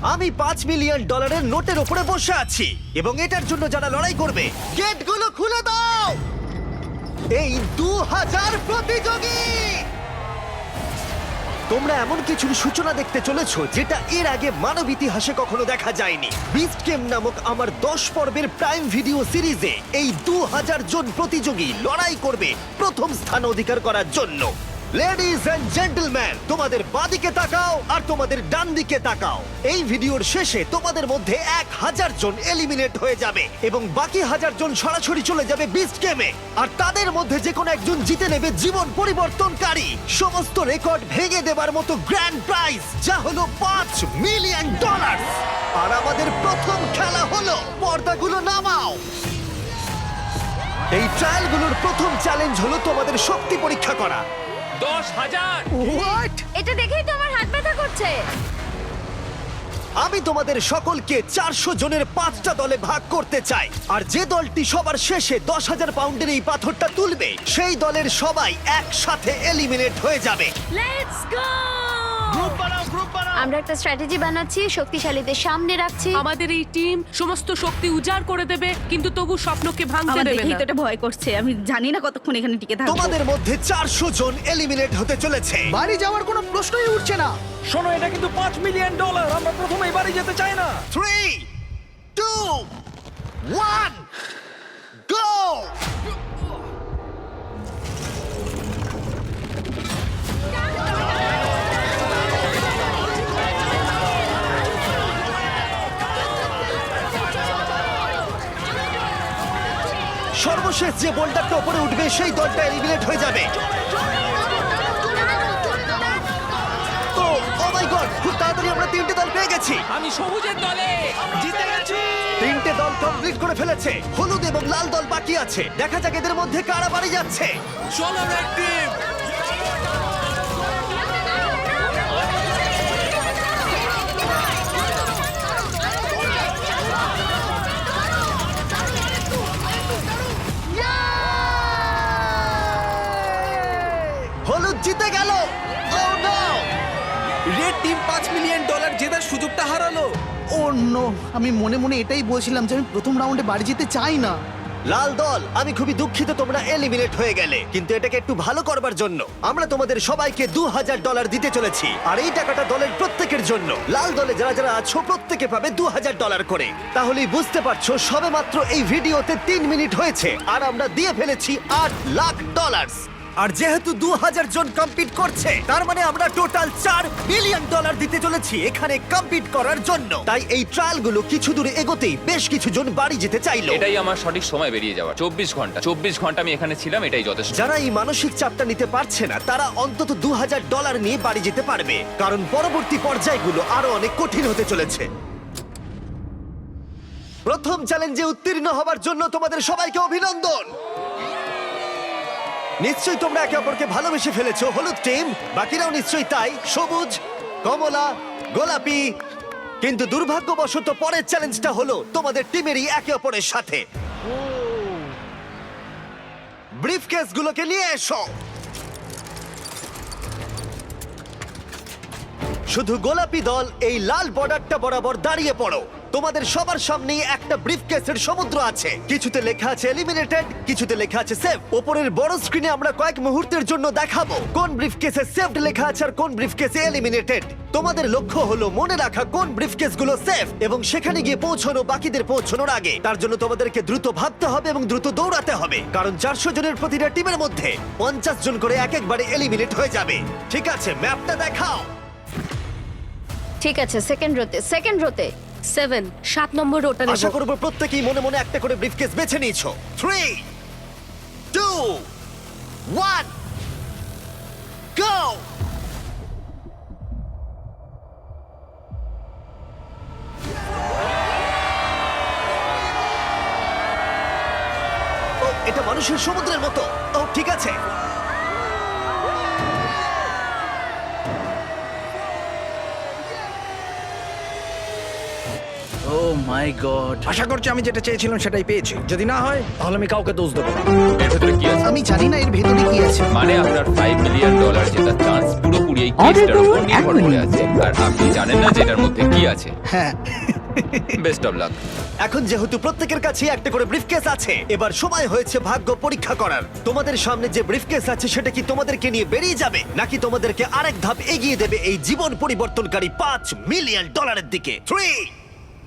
আমি $5 মিলিয়ন নোটের উপরে বসে আছি এবং এটার জন্য যারা লড়াই করবে গেটগুলো খুলে দাও। এই 2000 প্রতিযোগী, তোমরা এমন কিছুর সূচনা দেখতে চলেছো যেটা এর আগে মানব ইতিহাসে কখনো দেখা যায়নি। বিস্ট গেম নামক আমার 10 পর্বের প্রাইম ভিডিও সিরিজে এই 2000 জন প্রতিযোগী লড়াই করবে প্রথম স্থান অধিকার করার জন্য। লেডিজ এন্ড জেন্টলম্যান, তোমাদের বাঁদিকে তাকাও আর তোমাদের ডান দিকে তাকাও। এই ভিডিওর শেষে তোমাদের মধ্যে 1000 জন এলিমিনেট হয়ে যাবে এবং বাকি 1000 জন সরাসরি চলে যাবে বিস্ট গেমে। আর তাদের মধ্যে যে কোনো একজন জিতে নেবে জীবন পরিবর্তনকারী সমস্ত রেকর্ড ভেঙে দেবার মতো গ্র্যান্ড প্রাইজ, যা হলো $5 মিলিয়ন। আর আমাদের প্রথম খেলা হলো, পর্দাগুলো নামাও। এই ট্রায়ালগুলোর প্রথম চ্যালেঞ্জ হলো তোমাদের শক্তি পরীক্ষা করা। 10,000! হোয়াট? এটা দেখেই তো আমার হাত ব্যথা করছে। আমি তোমাদের সকলকে 400 জনের 5টা দলে ভাগ করতে চাই। আর যে দলটি সবার শেষে 10,000 পাউন্ডের এই পাথরটা তুলবে, সেই দলের সবাই একসাথে এলিমিনেট হয়ে যাবে। Let's go! গ্রুপ বানাও, গ্রুপ বানাও! আমরা একটা স্ট্র্যাটেজি বানাচ্ছি, শক্তিশালীদের সামনে রাখছি। আমাদের এই টিম সমস্ত শক্তি উজাড় করে দেবে, কিন্তু তবু স্বপ্নকে ভাঙতে আমার দেবে দেখেই না। তো এটা ভয় করছে। আমি জানি না কতক্ষণ এখানে টিকে থাকবো। তোমাদের মধ্যে 400 জন এলিমিনেট হতে চলেছে। বাড়ি যাওয়ার কোনো প্রশ্নই উঠছে না। শোনো, এটা কিন্তু $5 মিলিয়ন। আমরা প্রথমেই বাড়ি যেতে চাই না। 3, 2, 1, গো! সর্বশেষ যে বোল্ডারটা উপরে উঠবে সেই দলটা এলিমিনেট হয়ে যাবে। ও মাই গড, খুব তাড়াতাড়ি আমরা 3টে দল পেয়ে গেছি। আমি সবুজের দলে জিতে গেছি! 3টে দল কমপ্লিট করে ফেলেছে। হলুদ এবং লাল দল বাকি আছে। দেখা যাক এদের মধ্যে কারা বাড়ি যাচ্ছে। চলো রেড টিম! হলুদ জিতে গেল। Oh no! Red team $5 million জেতার সুযোগটা হারালো। ও নো, আমি মনে মনে এটাই বলছিলাম যে আমি প্রথম রাউন্ডে বাড়ি যেতে চাই না। লাল দল, আমি খুবই দুঃখিত তোমরা এলিমিনেট হয়ে গেলে, কিন্তু এটাকে একটু ভালো করবার জন্য আমরা তোমাদের সবাইকে $2,000 দিতে চলেছি। আর এই টাকাটা দলের প্রত্যেকের জন্য। লাল দলে যারা যারা আছো প্রত্যেকে পাবে $2,000 করে। তাহলেই বুঝতে পারছো সবেমাত্র এই ভিডিওতে 3 মিনিট হয়েছে আর আমরা দিয়ে ফেলেছি $8 লাখ। আর যেহেতু 2000 জন কম্পিট করছে, তার মানে আমরা টোটাল $4 মিলিয়ন দিতে চলেছি এখানে কম্পিট করার জন্য। তাই এই ট্রায়ালগুলো কিছু দূরে এগোতেই বেশ কিছু জন বাড়ি যেতে চাইলো। এটাই আমার সঠিক সময় বেরিয়ে যাওয়া। 24 ঘন্টা আমি এখানে ছিলাম, এটাই যথেষ্ট। যারা এই মানসিক চাপটা নিতে পারছে না, তারা অন্তত $2,000 নিয়ে বাড়ি যেতে পারবে, কারণ পরবর্তী পর্যায়গুলো আরো অনেক কঠিন হতে চলেছে। প্রথম চ্যালেঞ্জে উত্তীর্ণ হবার জন্য তোমাদের সবাইকে অভিনন্দন। নিশ্চয়ই তোমরা একে অপরকে ভালোবেসে ফেলেছো, হলুদ টিম। বাকিরাও নিশ্চয়ই তাই, সবুজ, কমলা, গোলাপি। কিন্তু দুর্ভাগ্যবশত পরের চ্যালেঞ্জটা হলো তোমাদের টিমেরই একে অপরের সাথে। ব্রিফকেসগুলোকে নিয়ে এসো। শুধু গোলাপি দল এই লাল বর্ডারটা বরাবর দাঁড়িয়ে পড়ো। তোমাদের সবার সামনেই একটা ব্রিফকেসের সমুদ্র আছে। কিছুতে লেখা আছে এলিমিনেটেড, কিছুতে লেখা আছে সেভ। উপরের বড় স্ক্রিনে আমরা কয়েক মুহূর্তের জন্য দেখাবো কোন ব্রিফকেসে সেভড লেখা আছে আর কোন ব্রিফকেসে এলিমিনেটেড। তোমাদের লক্ষ্য হলো মনে রাখা কোন ব্রিফকেসগুলো সেভ এবং সেখানে গিয়ে পৌঁছানো বাকিদের পৌঁছানোর আগে। তার জন্য তোমাদেরকে দ্রুত ভাবতে হবে এবং দ্রুত দৌড়াতে হবে, কারণ 400 জনের প্রতিটা টিমের মধ্যে 50 জন করে একবারে এলিমিনেট হয়ে যাবে। ঠিক আছে, ম্যাপটা দেখাও। ঠিক আছে, সেকেন্ড রোতে 7 নম্বর রোটা নেব। আশা করবো প্রত্যেকেই মনে মনে একটা করে ব্রিফকেস বেছে নিয়েছো। 3, 2, 1, গো! ও, এটা মানুষের সমুদ্রের মতো। ও, ঠিক আছে। ও ও মাই গড, আশা করছি আমি যেটা চেয়েছিলাম সেটাই পেয়েছি। যদি না হয় তাহলে আমি কাউকে দোষ দেবো না। এর ভেতরে কি আছে? আমি জানি না এর ভেতরে কি আছে। মানে আপনার $5 মিলিয়ন জেতার চান্স পুরোপুরি এই কেসটার উপর নির্ভর করে আছে, আর আপনি জানেন না যে এটার মধ্যে কি আছে। হ্যাঁ, বেস্ট অফ লাক। এখন যেহেতু প্রত্যেকের কাছে একটা করে ব্রিফকেস আছে, এবার সময় হয়েছে ভাগ্য পরীক্ষা করার। তোমাদের সামনে যে ব্রিফকেস আছে সেটা কি তোমাদেরকে নিয়ে বেরিয়ে যাবে, নাকি তোমাদেরকে আরেক ধাপ এগিয়ে দেবে এই জীবন পরিবর্তনকারী $5 মিলিয়ন দিকে? 3,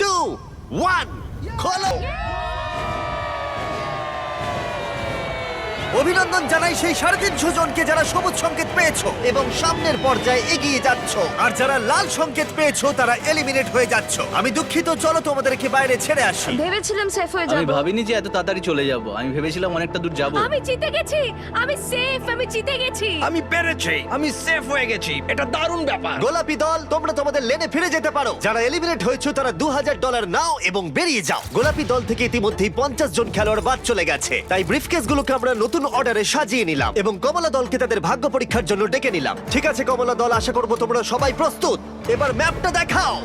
2, 1, খোলো। অভিনন্দন জানাই সেই 350 জনকে যারা সবুজ সংকেত পেয়েছো এবং সামনের পর্যায়ে এগিয়ে যাচ্ছ, আর যারা লাল সংকেত পেয়েছো তারা এলিমিনেট হয়ে যাচ্ছ। আমি দুঃখিত, চলো তোমাদেরকে বাইরে ছেড়ে আসি। ভেবেছিলাম সেফ হয়ে আমি যাব। ভাবিনি যে এত তাড়াতাড়ি চলে যাব। আমি ভেবেছিলাম অনেকটা দূর যাব। আমি জিতে গেছি, আমি সেফ, আমি জিতে গেছি। আমি পেরেছি, আমি সেফ হয়ে গেছি। এটা দারুণ ব্যাপার। গোলাপি দল, তোমরা তোমাদের লেনে ফিরে যেতে পারো। যারা এলিমিনেট হয়েছে তারা $2000 নাও এবং বেরিয়ে যাও। গোলাপি দল থেকে ইতিমধ্যেই 50 জন খেলোয়াড় বাদ চলে গেছে, তাই ব্রিফকেসগুলোকে আমরা নতুন অর্ডারে সাজিয়ে নিলাম এবং কমলা দলকে তাদের ভাগ্য পরীক্ষার জন্য ডেকে নিলাম। ঠিক আছে কমলা দল, আশা করবো তোমরা সবাই প্রস্তুত। এবার ম্যাপটা দেখাও।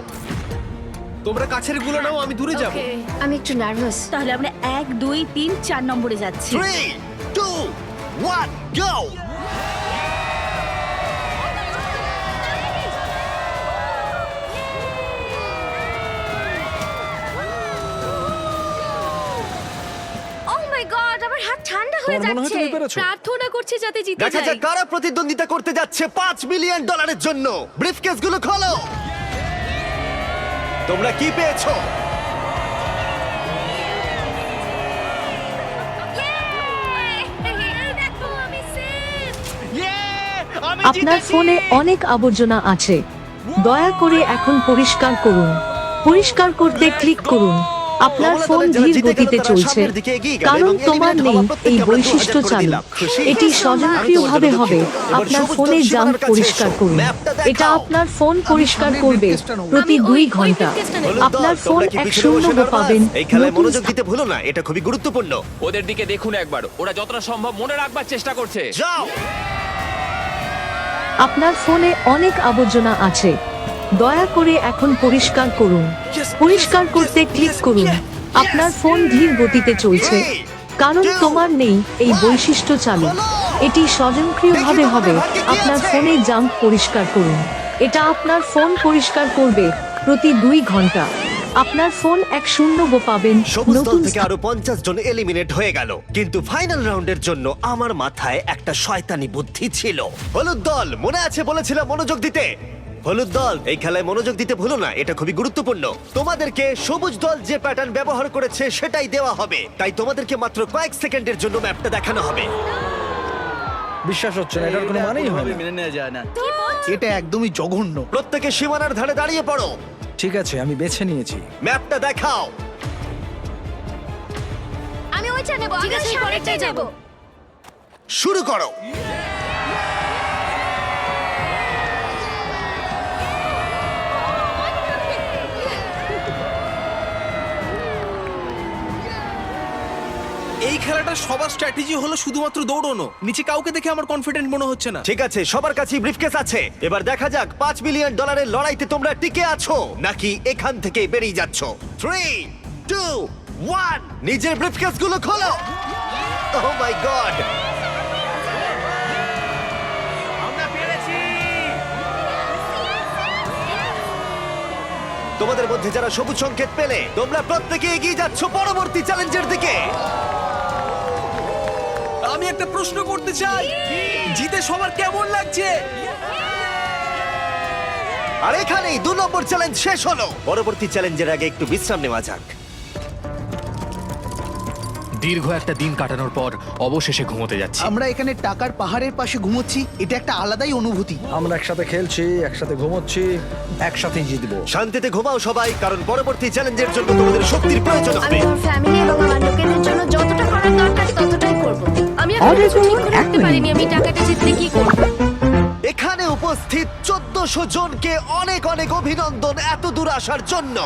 তোমরা কাছের গুলো নাও, আমি দূরে যাব। আমি একটু নার্ভাস। তাহলে আমরা 1, 2, 3, 4 নম্বরে যাচ্ছি। 3, 2, 1, go! ও মাই গড, আমার হাত ঠান্ডা হয়ে তোমার মনে হয় যাচ্ছে। তুমি পেরেছো? প্রার্থনা করছি যাতে জিতে দেখা যাই। যাক কারা প্রতিদ্বন্দ্বিতা করতে যাচ্ছে $5 মিলিয়ন জন্য। ব্রিফকেসগুলো খোলো। তোমরা কি পেয়েছো? এই দেখো, আমি সেফ। আপনার ফোনে অনেক আবর্জনা আছে, দয়া করে এখন পরিষ্কার করুন। পরিষ্কার করতে ক্লিক করুন। আপনার কমলা ফোন দলের যারা ধীর জিতে গেল গতিতে তারা চলছে, সামনের দিকে এগিয়ে গেল কারণ এবং তোমার eliminate নেই হওয়া প্রত্যেককে এই আমরা 2000 বৈশিষ্ট্য করে চালু। দিলাম। খুশি? এটি আমি স্বয়ংক্রিয়ভাবে তোমার হবে। জন্য দুঃখিত। এবার আপনার সবুজ ফোনে দল জাঙ্ক সীমানার কাছে পরিষ্কার এসো। করুন। ম্যাপটা দেখাও। এটা আপনার ফোন পরিষ্কার সামনের করবে ব্রিফকেসটা নেবো। প্রতি আমি 2 ওই ঘন্টা। ব্রিফকেসটা নেবো। হলুদ দল, আপনার ফোন তোমরা কি এক পিছনে শূন্য বসে nervous? পাবেন। এই খেলায় নতুন মনোযোগ দিতে ভুলো না, এটা খুবই গুরুত্বপূর্ণ। ওদের দিকে দেখুন একবার, ওরা যতটা সম্ভব মনে রাখবার চেষ্টা করছে। যাও। আপনার ফোনে অনেক আবর্জনা আছে, দয়া করে এখন পরিষ্কার করুন। পরিষ্কার করতে ক্লিক করুন। আপনার ফোন ধীর গতিতে চলছে, কারণ তোমার নেই এই বৈশিষ্ট্য চালু। এটি স্বয়ংক্রিয়ভাবে হবে। আপনার ফোনে জাঙ্ক পরিষ্কার করুন। এটা আপনার ফোন পরিষ্কার করবে প্রতি 2 ঘন্টা। আপনার ফোন এক শূন্য পাবেন। সবুজ দল নতুন থেকে আরো 50 জন এলিমিনেট হয়ে গেল, কিন্তু ফাইনাল রাউন্ডের জন্য আমার মাথায় একটা শয়তানি বুদ্ধি ছিল। হলুদ দল, মনে আছে বলেছিলাম মনোযোগ দিতে। হলুদ দল, এই খেলায় মনোযোগ দিতে ভুলো না, এটা খুবই গুরুত্বপূর্ণ। তোমাদেরকে সবুজ দল যে প্যাটার্ন ব্যবহার করেছে সেটাই দেওয়া হবে, তাই তোমাদেরকে মাত্র কয়েক সেকেন্ডের জন্য ম্যাপটা দেখানো হবে। বিশ্বাস হচ্ছে না, এটার কোনো মানেই হয় না। মেনে নেওয়া যায় না। এটা একদমই জঘন্য। প্রত্যেকে সীমানার ধারে দাঁড়িয়ে পড়ো। ঠিক আছে, আমি বেছে নিয়েছি। ম্যাপটা দেখাও। আমি ওইটা নেব, আমি পরেরটাই যাব। শুরু করো। এই খেলাটা সবার স্ট্র্যাটেজি হলো শুধুমাত্র দৌড়ানো। নিচে কাউকে দেখে আমার কনফিডেন্ট মনে হচ্ছে না। ঠিক আছে, সবার কাছেই ব্রিফকেস আছে। এবার দেখা যাক $5 মিলিয়ন লড়াইতে তোমরা টিকে আছো নাকি এখান থেকে বেরিয়ে যাচ্ছ। 3, 2, 1, নিজের ব্রিফকেসগুলো খোলো। ওহ মাই গড, তোমাদের মধ্যে যারা সবুজ সংকেত পেলে তোমরা প্রত্যেকে এগিয়ে যাচ্ছ পরবর্তী চ্যালেঞ্জের দিকে। আমি একটা প্রশ্ন করতে চাই, জিতে সবার কেমন লাগছে? আর এখানেই 2 নম্বর চ্যালেঞ্জ শেষ হলো। পরবর্তী চ্যালেঞ্জের আগে একটু বিশ্রাম নেওয়া যাক। দীর্ঘ একটা দিন কাটানোর পর অবশেষে ঘুমোতে যাচ্ছি। আমরা এখানে টাকার পাহাড়ের পাশে ঘুমোচ্ছি, এটা একটা আলাদাই অনুভূতি। আমরা একসাথে খেলছি, একসাথে ঘুমোচ্ছি, একসাথেই জিতবো। শান্তিতে ঘুমাও সবাই, কারণ পরবর্তী চ্যালেঞ্জের জন্য তোমাদের শক্তির প্রয়োজন আমি হবে। আমার ফ্যামিলি এবং আমার লোকেদের জন্য যতটা করার দরকার ততটাই করব। আমি এখন কিছু ঠিক করে রাখতে পারিনি আমি টাকাটা জিতলে কি করব। এখানে উপস্থিত 1400 জনকে অনেক অনেক অভিনন্দন এত দূর আসার জন্য।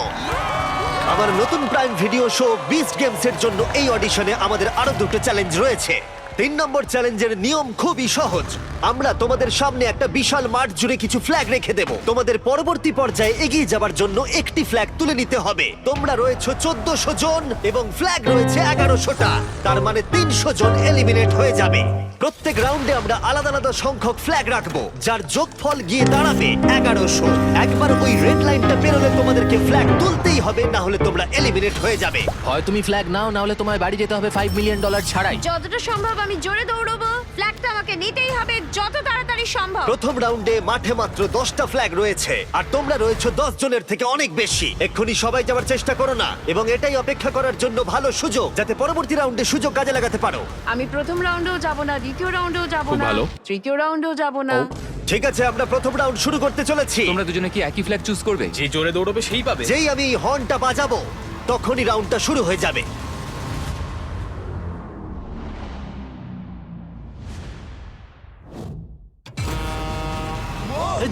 আমার নতুন prime video show beast games এর জন্য এই অডিশনে আমাদের আরো 2টো চ্যালেঞ্জ রয়েছে। 3 নম্বর চ্যালেঞ্জের নিয়ম খুবই সহজ। আমরা তোমাদের সামনে একটা বিশাল মাঠ জুড়ে কিছু ফ্ল্যাগ রেখে দেব। তোমাদের পরবর্তী পর্যায়ে এগিয়ে যাবার জন্য একটি ফ্ল্যাগ তুলে নিতে হবে। তোমরা রয়েছে 1400 জন এবং ফ্ল্যাগ রয়েছে 1100টা। তার মানে 300 জন এলিমিনেট হয়ে যাবে। প্রত্যেক রাউন্ডে আমরা আলাদা আলাদা সংখ্যক ফ্ল্যাগ রাখবো, যার যোগফল গিয়ে দাঁড়াবে 1100। একবার ওই রেড লাইনটা পেরোলে তোমাদেরকে ফ্ল্যাগ তুলতেই হবে, না হলে তোমরা এলিমিনেট হয়ে যাবে। হয় তুমি ফ্ল্যাগ নাও, না হলে তোমায় বাড়ি যেতে হবে $5 মিলিয়ন ছাড়াই। যতটা সম্ভব আমি জোরে দৌড়বো। ফ্ল্যাগটা আমাকে নিতেই হবে যত তাড়াতাড়ি সম্ভব। প্রথম রাউন্ডে মাঠে মাত্র 10টা ফ্ল্যাগ রয়েছে, আর তোমরা রয়েছে 10 জনের থেকে অনেক বেশি। এক্ষুনি সবাই যাওয়ার চেষ্টা করো না, এবং এটাই অপেক্ষা করার জন্য ভালো সুযোগ, যাতে পরবর্তী রাউন্ডে সুযোগ কাজে লাগাতে পারো। আমি প্রথম রাউন্ডেও যাব না, দ্বিতীয় রাউন্ডেও যাব খুব না, ভালো। তৃতীয় রাউন্ডেও যাব না। ঠিক আছে, আমরা প্রথম রাউন্ড শুরু করতে চলেছি। তোমরা দুজনে কি একই ফ্ল্যাগ চুজ করবে? যে জোরে দৌড়বে সেই পাবে। যেই আমি এই হর্নটা বাজাবো তখনই রাউন্ডটা শুরু হয়ে যাবে।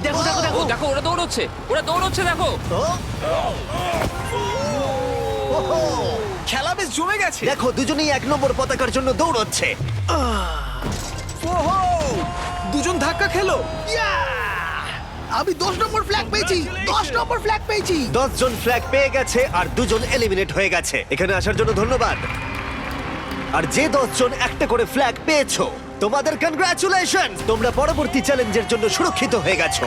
দেখো দেখো দেখো। ও দেখো, ওরা দৌড়চ্ছে দেখো। ও, ওহো, খেলা বেশ জমে গেছে। দেখো দুজনেই 1 নম্বর পতাকার জন্য দৌড়চ্ছে। ওহো, দুজন ধাক্কা খেলো। আমি 10 নম্বর ফ্ল্যাগ পেয়েছি, 10 নম্বর ফ্ল্যাগ পেয়েছি। 10 জন ফ্ল্যাগ পেয়ে গেছে আর 2 জন এলিমিনেট হয়ে গেছে। এখানে আসার জন্য ধন্যবাদ। আর যে 10 জন একটা করে ফ্ল্যাগ পেয়েছো, তোমাদের কনগ্রাচুলেশন, তোমরা পরবর্তী চ্যালেঞ্জের জন্য সুরক্ষিত হয়ে গেছো।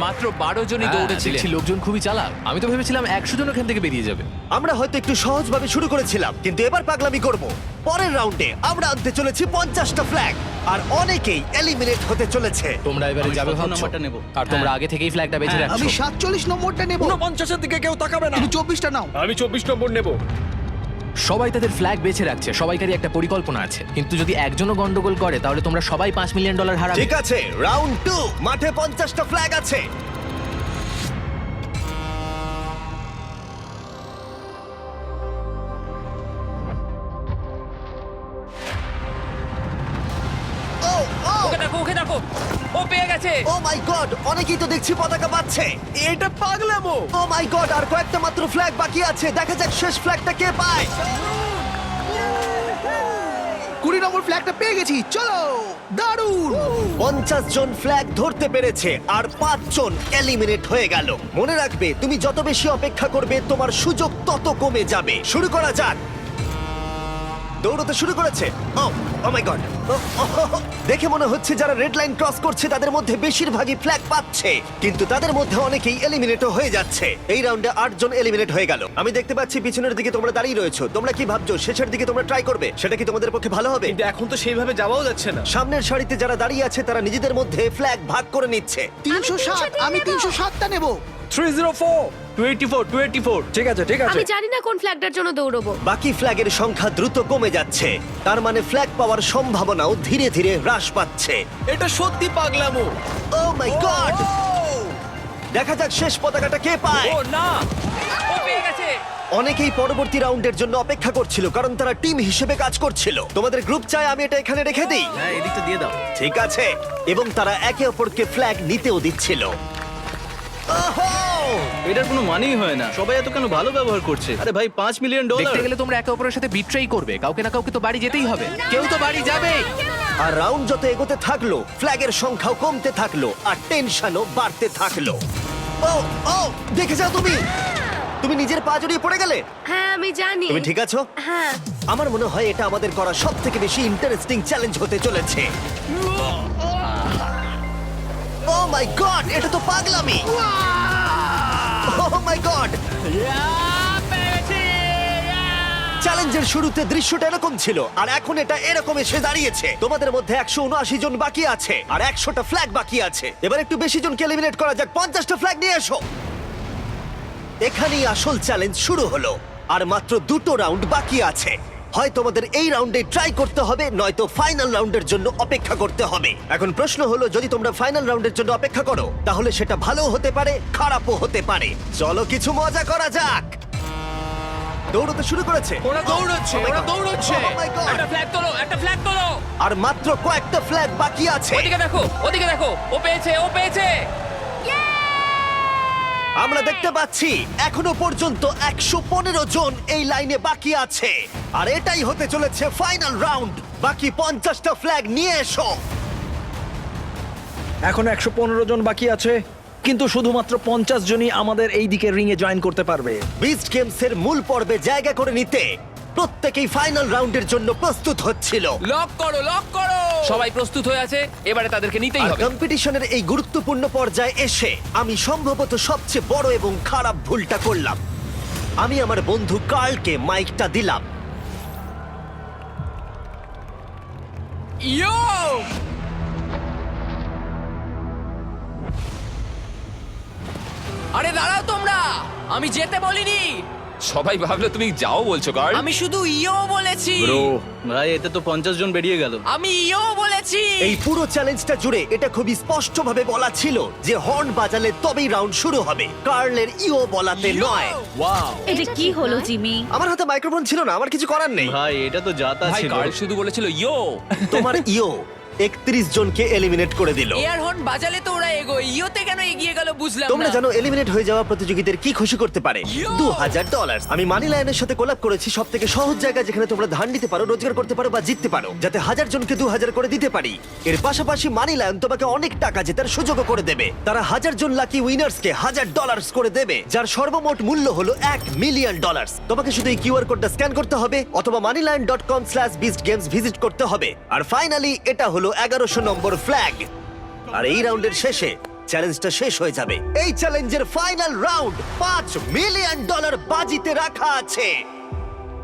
মাত্র 12 জনই হ্যাঁ, দৌড়েছিলেন। দেখছি লোকজন খুবই চালাক। আমি তো ভেবেছিলাম 100 জন ওখান থেকে বেরিয়ে যাবে। আমরা হয়তো একটু সহজভাবে শুরু করেছিলাম, কিন্তু এবার পাগলামি করব। পরের রাউন্ডে আমরা আনতে চলেছি 50টা ফ্ল্যাগ, আর অনেকেই এলিমিনেট হতে চলেছে। তোমরা এবারে যাবে ভাবছো? নাম্বারটা নেব। আর তোমরা আগে থেকেই ফ্ল্যাগটা বেছে রাখছো। আমি 47 নম্বরটা নেব। 49-এর দিকে কেউ তাকাবে না। তুমি 24টা নাও। আমি 24 নম্বর নেব। সবাই তাদের ফ্ল্যাগ বেছে রাখছে, সবাইকারই একটা পরিকল্পনা আছে। কিন্তু যদি একজনও গন্ডগোল করে তাহলে তোমরা সবাই $5 মিলিয়ন হারাবে। ঠিক আছে, রাউন্ড 2, মাঠে 50টা ফ্ল্যাগ আছে। ও ও ওকে দেখো, ও পেয়ে গেছে। ও মাই গড, অনেকেই তো দেখছি পতাকা পাচ্ছে। এটা পাগলামো। ও মাই গড, আর কয়েকটা মাত্র ফ্ল্যাগ বাকি আছে। দেখা যাক শেষ ফ্ল্যাগটা কে পায়। 20 নম্বর ফ্ল্যাগটা পেয়ে গেছি, চলো। দারুণ। 50 জন ফ্ল্যাগ ধরতে পেরেছে আর 5 জন এলিমিনেট হয়ে গেল। মনে রাখবে, তুমি যত বেশি অপেক্ষা করবে তোমার সুযোগ তত কমে যাবে। শুরু করা যাক। দৌড়তে শুরু করেছে। ও মাই গড, দেখে মনে হচ্ছে যারা রেড লাইন ক্রস করছে তাদের মধ্যে বেশিরভাগই ফ্ল্যাগ পাচ্ছে, কিন্তু তাদের মধ্যে অনেকেই এলিমিনেটও হয়ে যাচ্ছে। এই রাউন্ডে 8 জন এলিমিনেট হয়ে গেল। আমি দেখতে পাচ্ছি পিছনের দিকে তোমরা দাঁড়িয়ে রয়েছো। তোমরা কি ভাবছো শেষের দিকে তোমরা ট্রাই করবে? সেটা কি তোমাদের পক্ষে ভালো হবে? কিন্তু এখন তো সেইভাবে যাওয়াও যাচ্ছে না। সামনের সারিতে যারা দাঁড়িয়ে আছে তারা নিজেদের মধ্যে ফ্ল্যাগ ভাগ করে নিচ্ছে। 307, আমি 307টা নেব। 304, 24, ঠিক আছে ঠিক আছে। আমি জানি না কোন ফ্ল্যাগটার জন্য দৌড়বো। বাকি ফ্ল্যাগের সংখ্যা দ্রুত কমে যাচ্ছে, তার মানে ফ্ল্যাগ পাওয়ার সম্ভাবনাও ধীরে ধীরে হ্রাস পাচ্ছে। এটা সত্যি পাগলামো। ও মাই গড, দেখা যাক শেষ পতাকাটা কে পায়। ও না, ও পেয়ে গেছে। অনেকেই পরবর্তী রাউন্ডের জন্য অপেক্ষা করছিল, কারণ তারা টিম হিসেবে কাজ করছিল। তোমাদের গ্রুপ চাই আমি এটা এখানে রেখে দিই? হ্যাঁ, এদিকটা দিয়ে দাও। ঠিক আছে, এবং তারা একে অপরকে ফ্ল্যাগ নিতেও দিচ্ছিল। ওহো! এটার কোনো মানেই হয় না। সবাই এত কেন ভালো ব্যবহার করছে? আরে ভাই, $5 মিলিয়ন। দেখতে গেলে তোমরা একে অপরের সাথে বিট্রেই করবে। কাউকে না কাউকে তো বাড়ি যেতেই হবে। কেউ তো বাড়ি যাবে। আর রাউন্ড যত এগোতে থাকলো, ফ্ল্যাগের সংখ্যাও কমতে থাকলো, আর টেনশনও বাড়তে থাকলো। ও ও, দেখে যাও তুমি। তুমি নিজের পা জড়িয়ে পড়ে গেলে। হ্যাঁ আমি জানি। তুমি ঠিক আছো? হ্যাঁ। আমার মনে হয় এটা আমাদের করা সবথেকে বেশি ইন্টারেস্টিং চ্যালেঞ্জ হতে চলেছে। ও মাই গড, এটা তো পাগলামি। ও মাই গড, চ্যালেঞ্জের শুরুতে দৃশ্যটা এরকম ছিল, আর এখন এটা এরকম এসে দাঁড়িয়েছে। তোমাদের মধ্যে 179 জন বাকি আছে, আর 100টা ফ্ল্যাগ বাকি আছে। এবার একটু বেশি জনকে এলিমিনেট করা যাক। 50টা ফ্ল্যাগ নিয়ে এসো। এখানেই আসল চ্যালেঞ্জ শুরু হলো, আর মাত্র 2টো রাউন্ড বাকি আছে। হয় তোমাদের এই রাউন্ডে ট্রাই করতে হবে, নয়তো ফাইনাল রাউন্ডের জন্য অপেক্ষা করতে হবে। এখন প্রশ্ন হলো, যদি তোমরা ফাইনাল রাউন্ডের জন্য অপেক্ষা করো, তাহলে সেটা ভালোও হতে পারে, খারাপও হতে পারে। চলো কিছু মজা করা যাক। দৌড়তে শুরু করেছে। ওরা দৌড়চ্ছে, Oh my ওরা God! দৌড়চ্ছে। Oh my God! একটা ফ্ল্যাগ তোলো, একটা ফ্ল্যাগ তোলো। আর মাত্র কয়েকটা ফ্ল্যাগ বাকি আছে। ওদিকে দেখো, ও পেয়েছে, ও পেয়েছে। আমরা দেখতে পাচ্ছি এখনো পর্যন্ত 115 জন এই লাইনে বাকি আছে, আর এটাই হতে চলেছে ফাইনাল রাউন্ড। বাকি 50টা ফ্ল্যাগ নিয়ে এসো। এখন 115 জন বাকি আছে, কিন্তু শুধুমাত্র 50 জনই আমাদের এই দিকের রিং এ জয়েন করতে পারবে। বিস্ট গেমসের মূল পর্বে জায়গা করে নিতে প্রত্যেকেই ফাইনাল রাউন্ডের জন্য প্রস্তুত হচ্ছিল। লক করো, লক করো। সবাই প্রস্তুত হয়ে আছে, এবারে তাদেরকে নিতেই আর হবে। কম্পিটিশনের এই গুরুত্বপূর্ণ পর্যায়ে এসে আমি সম্ভবত সবচেয়ে বড় এবং খারাপ ভুলটা করলাম। আমি আমার বন্ধু কার্লকে মাইকটা দিলাম। ইয়ো! আরে দাঁড়াও তোমরা, আমি যেতে বলিনি। সবাই ভাবলো তুমি যাও বলছো কার্ল। আমি শুধু ইও বলেছি। ব্রো ভাই, এতে তো 50 জন বেরিয়ে গেল। আমি ইও বলেছি। এই পুরো চ্যালেঞ্জটা জুড়ে এটা খুবই স্পষ্টভাবে বলা ছিল যে হর্ন বাজালে তবেই রাউন্ড শুরু হবে, কার্লের ইও বলাতে নয়। ওয়াও এটা কি হলো জিমি? আমার হাতে মাইক্রোফোন ছিল না, আমার কিছু করার নেই। ভাই, এটা তো যাতা ভাই ছিল। কার্ল শুধু বলেছিল ইয়ো। তোমার ইও 31 জনকে এলিমিনেট করে দিল। এয়ার হর্ন বাজালে তো ওরা এগোয়, ইওতে কেন এগিয়ে গেল বুঝলাম তোমরা না। জানো এলিমিনেট হয়ে যাওয়া প্রতিযোগীদের কি খুশি করতে পারে? $2000। আমি মানি লায়নের সাথে কোলাব করেছি সব থেকে সহজ জায়গা যেখানে তোমরা ধার নিতে পারো, রোজগার করতে পারো বা জিততে পারো, যাতে 1000 জনকে 2000 করে দিতে পারি। এর পাশাপাশি মানি লায়ন তোমাকে অনেক টাকা জেতার সুযোগও করে দেবে। তারা 1000 জন লাকি উইনার্সকে $1000 করে দেবে, যার সর্বমোট মূল্য হলো $1 মিলিয়ন। তোমাকে শুধু এই কিউআর কোডটা স্ক্যান করতে হবে অথবা moneylion.com/beastgames ভিজিট করতে হবে। আর ফাইনালি এটা হলো 1100 নম্বর ফ্ল্যাগ। আর এই রাউন্ডের শেষে চ্যালেঞ্জটা শেষ হয়ে যাবে। এই চ্যালেঞ্জের ফাইনাল রাউন্ড $5 মিলিয়ন বাজিতে রাখা আছে।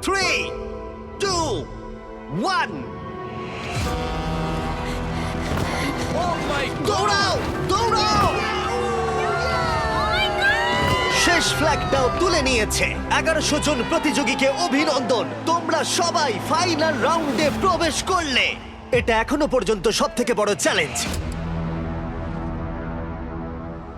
3, 2, 1 দৌড়াও, দৌড়াও! শেষ ফ্ল্যাগটাও তুলে নিয়েছে। 1100 জন প্রতিযোগীকে অভিনন্দন, তোমরা সবাই ফাইনাল রাউন্ডে প্রবেশ করলে। এটা এখনো পর্যন্ত সবথেকে বড় চ্যালেঞ্জ।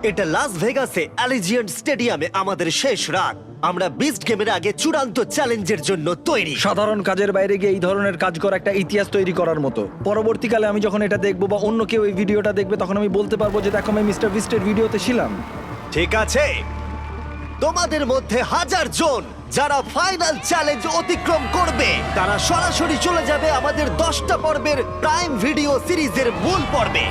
এটা লাস ভেগাসে অ্যালিজিয়েন্ট স্টেডিয়ামে আমাদের শেষ রাত। আমরা বিস্ট গেমের আগে চূড়ান্ত চ্যালেঞ্জের জন্য তৈরি। সাধারণ কাজের বাইরে গিয়ে এই ধরনের কাজ করা একটা ইতিহাস তৈরি করার মতো। পরবর্তীকালে আমি যখন এটা দেখবো বা অন্য কেউ এই ভিডিওটা দেখবে, তখন আমি বলতে পারবো যে দেখো, আমি মিস্টার বিস্টের ভিডিওতে ছিলাম। ঠিক আছে, তোমাদের মধ্যে 1000 জন যারা ফাইনাল চ্যালেঞ্জ অতিক্রম করবে, তারা সরাসরি চলে যাবে আমাদের 10টা পর্বের প্রাইম ভিডিও সিরিজের মূল পর্বে।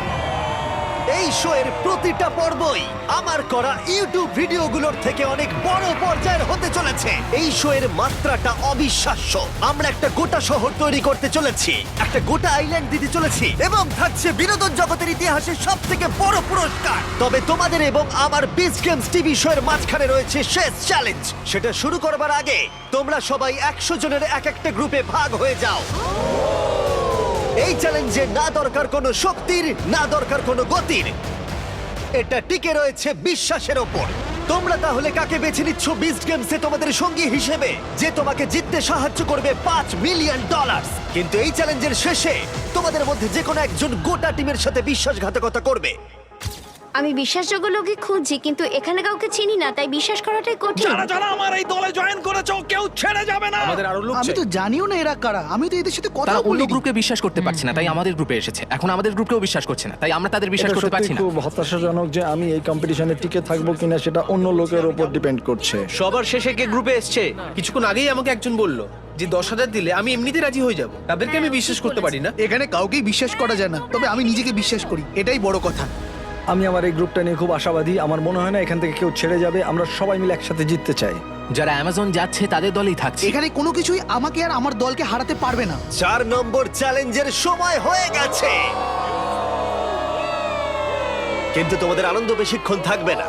এই শো এর প্রতিটা পর্বই আমার করা ইউটিউব ভিডিওগুলোর থেকে অনেক বড় পর্যায়ের হতে চলেছে। এই শো এর মাত্রাটা অবিশ্বাস্য। আমরা একটা গোটা শহর তৈরি করতে চলেছি, একটা গোটা আইল্যান্ড দিতে চলেছি, এবং থাকছে বিনোদন জগতের ইতিহাসে সবথেকে বড় পুরস্কার। তবে তোমাদের এবং আমার বিস্ট গেমস টিভি শো এর মাঝখানে রয়েছে শেষ চ্যালেঞ্জ। সেটা শুরু করবার আগে তোমরা সবাই 100 জনের এক একটা গ্রুপে ভাগ হয়ে যাও। এই চ্যালেঞ্জে না দরকার কোনো শক্তির, না দরকার কোনো গতির, এটা টিকে রয়েছে বিশ্বাসের ওপর। তোমরা তাহলে কাকে বেছে নিচ্ছ বিস্ট গেমসে তোমাদের সঙ্গী হিসেবে, যে তোমাকে জিততে সাহায্য করবে $5 মিলিয়ন? কিন্তু এই চ্যালেঞ্জের শেষে তোমাদের মধ্যে যে কোনো একজন গোটা টিমের সাথে বিশ্বাসঘাতকতা করবে। আমি বিশ্বাসযোগ্য লোকই খুঁজছি, কিন্তু এখানে কাউকে চিনি না, তাই বিশ্বাস করাটাই কঠিন। যারা আমার এই দলে জয়েন করেছো, কেউ ছেড়ে যাবে না। আমাদের আরো লোক আমি চাই। তো জানিও না এরা কারা, আমি তো এদের সাথে কথা তারা অন্য বলিনি। গ্রুপকে বিশ্বাস করতে পারছে না, তাই আমাদের গ্রুপে এসেছে। এখন আমাদের গ্রুপকেও বিশ্বাস করছে না, তাই আমরা তাদের বিশ্বাস এটা করতে সত্যি পারছি না। খুব হতাশাজনক যে আমি এই কম্পিটিশনে টিকে থাকবো কিনা সেটা অন্য লোকের উপর ডিপেন্ড করছে। সবার শেষে কে গ্রুপে এসছে? কিছুক্ষণ আগেই আমাকে একজন বলল যে 10,000 দিলে আমি এমনিতে রাজি হয়ে যাব। তাদেরকে আমি বিশ্বাস করতে পারি না। এখানে কাউকেই বিশ্বাস করা যায় না, তবে আমি নিজেকে বিশ্বাস করি, এটাই বড় কথা। আমি আমার এই গ্রুপটা নিয়ে খুব আশাবাদী। আমার মনে হয় না এখান থেকে কেউ ছেড়ে যাবে। আমরা সবাই মিলে একসাথে জিততে চাই। যারা অ্যামাজন যাচ্ছে তাদের দলেই থাকছে। এখানে কোনো কিছুই আমাকে আর আমার দলকে হারাতে পারবে না। 4 নম্বর চ্যালেঞ্জের সময় হয়ে গেছে, কিন্তু তোমাদের আনন্দ বেশিক্ষণ থাকবে না।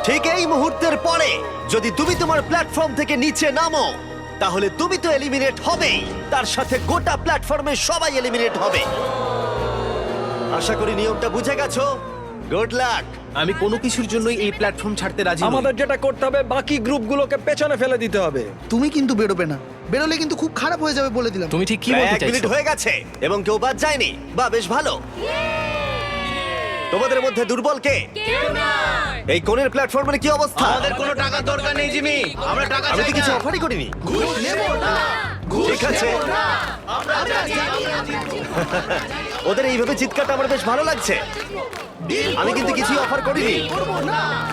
ঠিক এই মুহূর্তের পরে যদি তুমি তোমার প্ল্যাটফর্ম থেকে নিচে নামো, তাহলে তুমি তো এলিমিনেট হবেই, তার সাথে গোটা প্ল্যাটফর্মে সবাই এলিমিনেট হবে। আশা করি নিয়মটা বুঝে গেছো। Good luck. আমি কোনো কিছুর জন্যই এই প্ল্যাটফর্ম ছাড়তে রাজি নই। আমাদের যেটা করতে হবে, বাকি গ্রুপগুলোকে পেছনে ফেলে দিতে হবে। তুমি কিন্তু বেরোবে না, বেরোলে কিন্তু খুব খারাপ হয়ে যাবে বলে দিলাম। তুমি ঠিক কি প্রায় বলতে 1 মিনিট চাইছো? হয়ে গেছে এবং কেউ বাদ যায়নি। বা বেশ ভালো। তোমাদের মধ্যে দুর্বল কে? এই কোণের প্ল্যাটফর্মের কি অবস্থা? আমাদের কোনো টাকার দরকার নেই জিমি, আমরা টাকা আমি তো চাই কিছু না। অফারই করিনি। ঠিক আছে, ওদের এইভাবে চিৎকারটা আমার বেশ ভালো লাগছে। আমি কিন্তু কিছু অফার করিনি,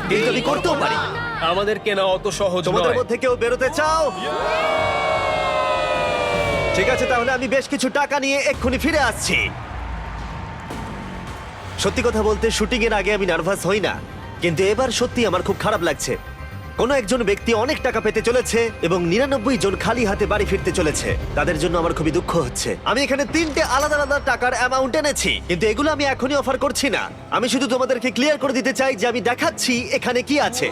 কিন্তু আমি করতেও পারি। আমাদের কেনা অত সহজ তোমাদের নয়। মধ্যে কেউ বেরোতে চাও? ঠিক আছে, তাহলে আমি বেশ কিছু টাকা নিয়ে এক্ষুনি ফিরে আসছি। সত্যি কথা বলতে শুটিং এর আগে আমি নার্ভাস হই না, কিন্তু এবার সত্যি আমার খুব খারাপ লাগছে। কোনো একজন ব্যক্তি অনেক টাকা পেতে চলেছে এবং 99 জন খালি হাতে বাড়ি ফিরতে চলেছে। তাদের জন্য আমার খুবই দুঃখ হচ্ছে। আমি এখানে 3টে আলাদা আলাদা টাকার অ্যামাউন্ট এনেছি, কিন্তু এগুলো আমি এখনই অফার করছি না। আমি শুধু তোমাদেরকে ক্লিয়ার করে দিতে চাই যে আমি দেখাচ্ছি এখানে কি আছে।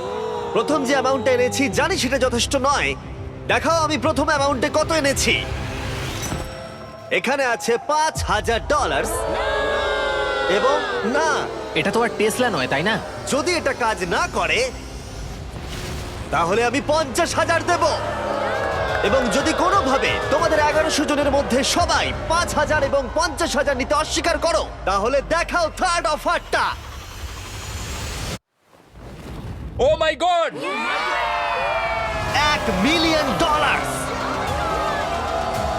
প্রথম যে অ্যামাউন্টটা এনেছি জানি সেটা যথেষ্ট নয়। দেখাও আমি প্রথম অ্যামাউন্টে কত এনেছি। এখানে আছে $5,000 এবং না, এটা তো আর টেসলা নয়, তাই না? যদি এটা কাজ না করে তাহলে আমি 50,000 দেব। এবং যদি কোনোভাবে তোমাদের 1100 জনের মধ্যে সবাই 5,000 এবং 50,000 নিতে অস্বীকার করো, তাহলে দেখাও থার্ড অফারটা। ও মাই গড! $1 মিলিয়ন।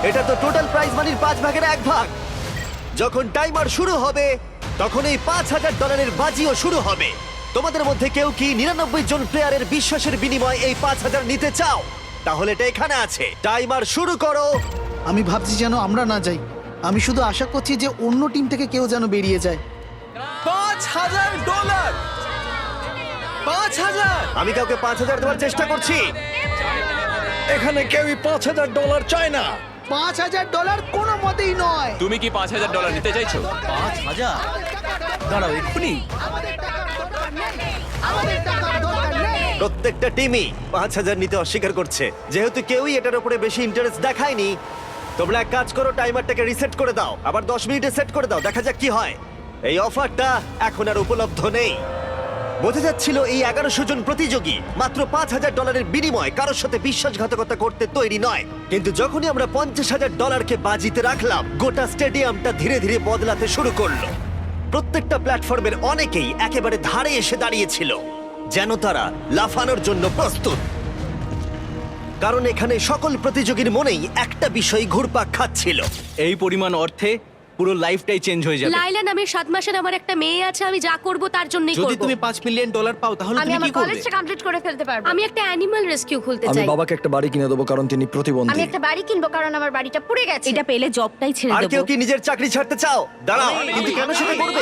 এটা তো টোটাল প্রাইজ মানির 5 ভাগের 1 ভাগ। যখন টাইমার শুরু হবে তখন এই $5,000 বাজিও শুরু হবে। তোমাদের মধ্যে কেউ কি 99 জন প্লেয়ারের বিশ্বাসের বিনিময়ে এই 5,000 নিতে চাও? তাহলে এটা এখানে আছে। টাইমার শুরু করো। আমি ভাবছি যেন আমরা না যাই। আমি শুধু আশা করছি যে অন্য টিম থেকে কেউ যেন বেরিয়ে যায়। $5,000! 5,000! আমি কাউকে 5,000 দেওয়ার চেষ্টা করছি। এখানে কেউই $5,000 চায় না। $5,000 কোনো মতেই নয়। তুমি কি $5,000 নিতে চাইছো? 5,000? দাঁড়াও এক্ষুনি। প্রত্যেকটা টিমই 5,000 নিতে অস্বীকার করছে। যেহেতু কেউই এটার উপরে বেশি ইন্টারেস্ট দেখায়নি, তোমরা এক কাজ করো, টাইমারটাকে রিসেট করে দাও, আবার 10 মিনিটে সেট করে দাও, দেখা যাক কি হয়। এই অফারটা এখন আর উপলব্ধ নেই। বোঝা যাচ্ছিল এই 1100 জন প্রতিযোগী মাত্র $5,000 বিনিময়ে কারোর সাথে বিশ্বাসঘাতকতা করতে তৈরি নয়। কিন্তু যখনই আমরা $50,000 বাজিতে রাখলাম, গোটা স্টেডিয়ামটা ধীরে ধীরে বদলাতে শুরু করলো। প্রত্যেকটা প্ল্যাটফর্মের অনেকেই একেবারে ধারে এসে দাঁড়িয়েছিল, যেন তারা লাফানোর জন্য প্রস্তুত। কারণ এখানে সকল প্রতিযোগীর মনেই একটা বিষয় ঘুরপাক খাচ্ছিল। এই পরিমাণ অর্থে পুরো লাইফটাই চেঞ্জ হয়ে যাবে। লাইলা নামের 7 মাসের আমার একটা মেয়ে আছে, আমি যা করব তার জন্যই করব। যদি তুমি $5 মিলিয়ন পাও তাহলে আমি তুমি আমার কি করবে? কলেজটা কমপ্লিট করে ফেলতে পারবো। আমি একটা অ্যানিমাল রেস্কিউ খুলতে আমি চাই। বাবাকে একটা বাড়ি কিনে দেবো কারণ তিনি আমি প্রতিবন্ধী। একটা বাড়ি কিনবো কারণ আমার বাড়িটা পুড়ে গেছে। এটা পেলে জবটাই ছেড়ে আর কেউ দেবো। কি নিজের চাকরি ছাড়তে চাও? দাঁড়াও, কিন্তু কেন সেটা করবে?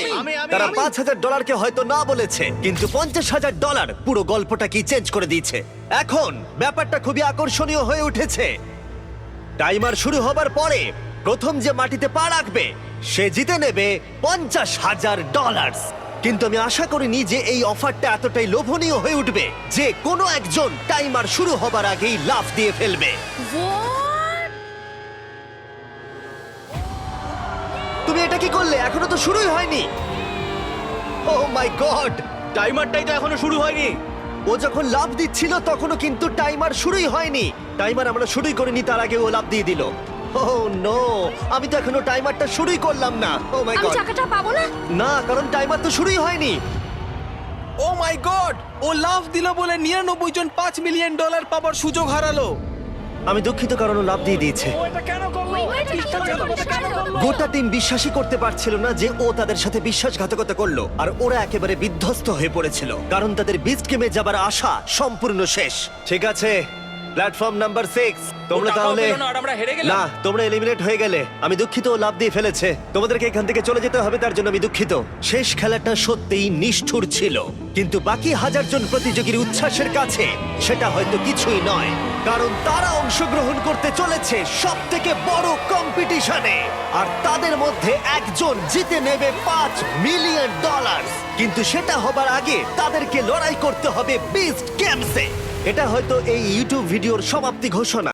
তারা $5,000 হয়তো না বলেছে, কিন্তু $50,000 পুরো গল্পটা কি চেঞ্জ করে দিয়েছে। এখন ব্যাপারটা খুবই আকর্ষণীয় হয়ে উঠেছে। টাইমার শুরু হবার পরে প্রথম যে মাটিতে পা রাখবে সে জিতে নেবে $50,000। কিন্তু আমি আশা করিনি যে এই অফারটা এতটাই লোভনীয় হয়ে উঠবে যে কোনো একজন টাইমার শুরু হবার আগেই লাফ দিয়ে ফেলবে। তুমি এটা কি করলে? এখনো তো শুরুই হয়নি। ও মাই গড! টাইমারটাই তো এখনো শুরু হয়নি। ও যখন লাফ দিচ্ছিল তখনও কিন্তু টাইমার শুরুই হয়নি। টাইমার আমরা শুরুই করিনি, তার আগে ও লাফ দিয়ে দিল। Oh no! আমি তো এখনো টাইমারটা শুরুই করলাম না। ও মাই আমি গড! টাকাটা পাবো না। না, কারণ টাইমার তো শুরুই হয়নি। ও মাই গড! ও লাফ দিল বলে 99 জন $5 মিলিয়ন পাবার সুযোগ হারালো। আমি দুঃখিত, কারণ ও লাফ দিয়ে দিয়েছে। গোটা টিম বিশ্বাসই করতে পারছিল না যে ও তাদের সাথে বিশ্বাসঘাতকতা করলো, আর ওরা একেবারে বিধ্বস্ত হয়ে পড়েছিল কারণ তাদের বিস্ট গেমে যাবার আশা সম্পূর্ণ শেষ। ঠিক আছে, প্ল্যাটফর্ম নাম্বার 6 তোমরা টাকাও তাহলে পেলো না আর আমরা হেরে গেলাম। না, তোমরা এলিমিনেট হয়ে গেলে। আমি দুঃখিত, ও লাভ দিয়ে ফেলেছে। তোমাদেরকে এখান থেকে চলে যেতে হবে, তার জন্য আমি দুঃখিত। শেষ খেলাটা সত্যিই নিষ্ঠুর ছিল, কিন্তু বাকি 1000 জন প্রতিযোগীর উচ্ছ্বাসের কাছে সেটা হয়তো কিছুই নয়, কারণ তারা অংশগ্রহণ করতে চলেছে সব থেকে বড় কম্পিটিশনে, আর তাদের মধ্যে একজন জিতে নেবে $5 মিলিয়ন। কিন্তু সেটা হবার আগে তাদেরকে লড়াই করতে হবে বিস্ট গেমসে। এটা হয়তো এই ইউটিউব ভিডিওর সমাপ্তি ঘোষণা।